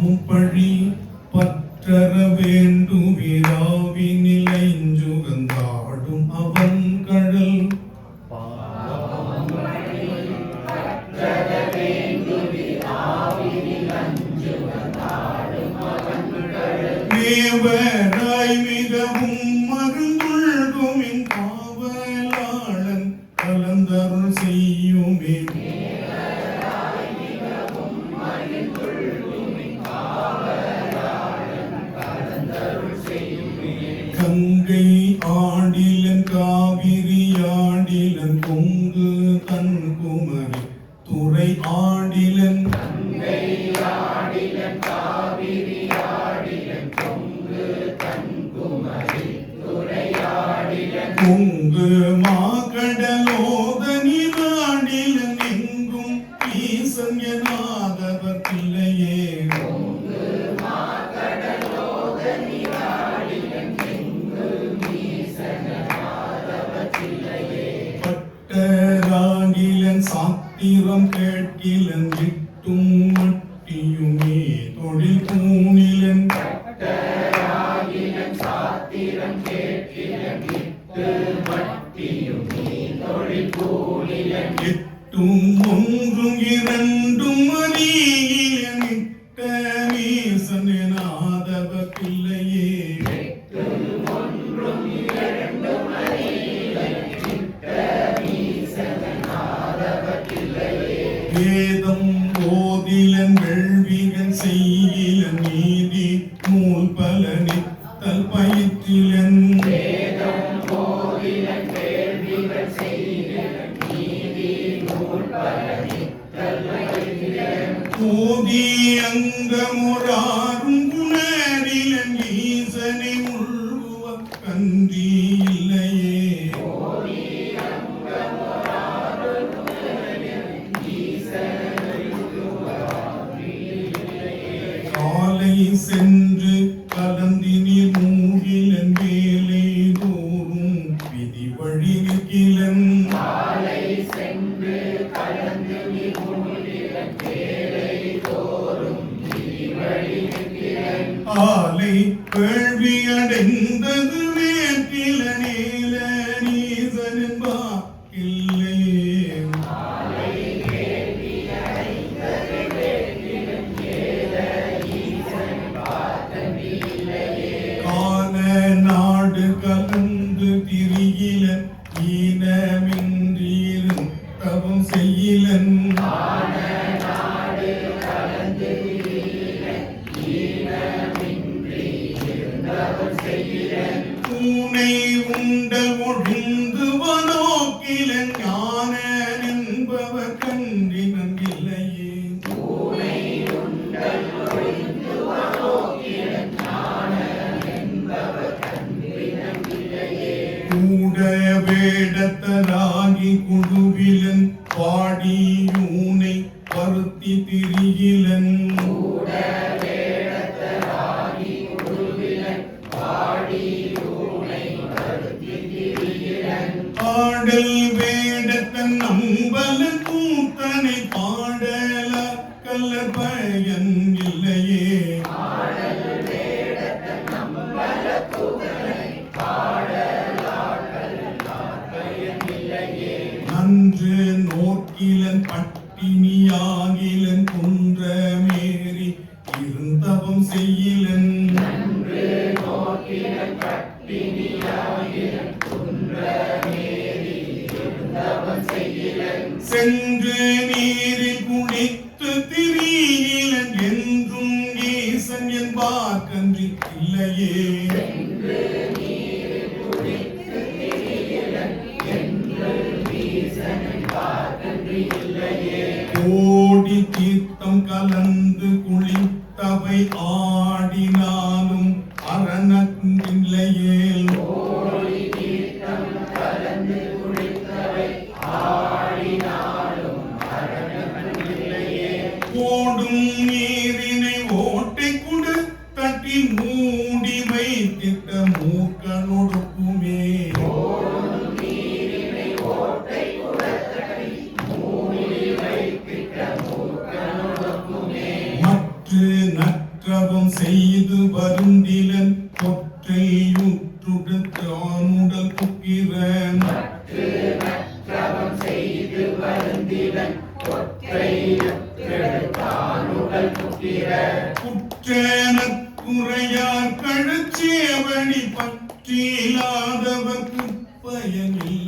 நாமும் பழி பற்றற வேண்டுவிராவினிலைஞ்சுகந்தாடும் அவன் கடல் தேவராய் மிகவும் மருந்துள்கும் என் காவலாளன் கலந்தருள் செய்யுமே. கங்கை ஆடிலன் காவிரி ஆடிலன் கொங்கு கன்குமரி துறை ஆடிலன் கொங்கு மாகடலோதனி நாடிலன் எங்கும் ஈசன் எனாதவர் பிள்ளையே. பட்டராகிலன் சாத்திரம் கேட்கிலன் விட்டும் மட்டியுமே தொழில் பூணிலன் எட்டும் ஒன்றும் இரண்டும் அறியிலன் இட்ட நீசன் எனாதவர் பிள்ளையே. வேதம் ஓதிலன் வேள்விகள் செய்யிலன் நீதி நூல் பலனித்தல் பயிற்றிலன் ஓதி அங்கமுறாரும் குணரிலன் ஈசனை உள்குவ கன்றி இல்லையே. காலை சென்று கலந்தினில் மூகிலன் வேலை தோறும் விதி வழி நிற்கிலன் ஆலை கேள்வி அடைந்தது வேற்றில நீல நீசன்பா இல்லையே. கால நாடு கலந்து திரியிலன் ஈனமின்றீரும் தவம் செய்யிலன் பூனை உண்டல் ஒழிந்து வனோக்கிலன் ஞான என்பவர் கன்றினன் இல்லையே. கூட வேடத்தராகி குழுவிலன் பாடியூனை பருத்தி திரியிலன் ஆடல் வேடத்தன் நம்பலன் கூத்தனை பாடல கல்லர் பயன் இல்லையே. நன்று நோக்கிலன் பட்டினியாகிலன் குன்ற மேறி இருந்தவம் செய்யிலன் சென்று நீரில் குளித்து திரியிலன் என்றும் ஈசன் என்பார் கன்றி இல்லையே. கோடி தீர்த்தம் கலந்து குளித்தவை ஆடினாலும் அரணக்கில்லையே. ஓடும் நீரினை ஓட்டை குடு தட்டி மூடி வைத்திட்ட மூக்கனொடுக்குமே. மற்ற நற்ற புக்கிர நற்றவம் செய்து வருந்திடன் ஒற்றை கெடுத்தானுடல் புக்கிர குற்றேன குறையார் கழுச்சேவடி பற்றிலாதவர் குப்பயனில்